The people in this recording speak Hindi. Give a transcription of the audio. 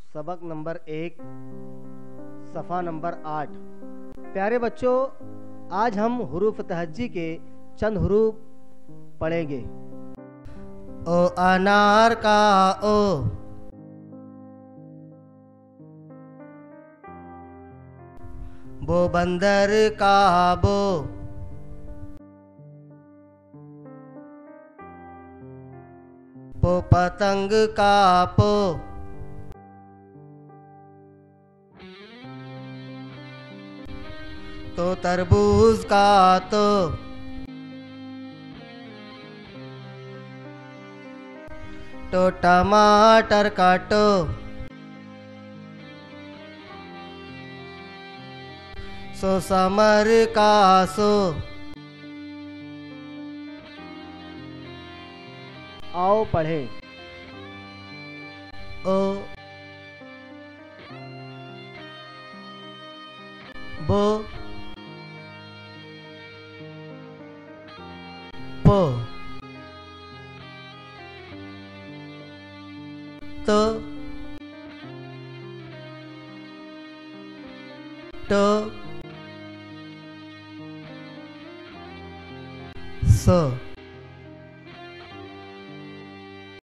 सबक नंबर 1 सफ़ा नंबर 8। प्यारे बच्चों, आज हम हुरूफ तहज्जी के चंद हुरूफ पढ़ेंगे। ओ अनार का ओ, बो बंदर का बो, पो पतंग का पो, तो तरबूज का तो टमाटर का सो समर का सो। आओ पढ़ें। ओ बो पो तो सो।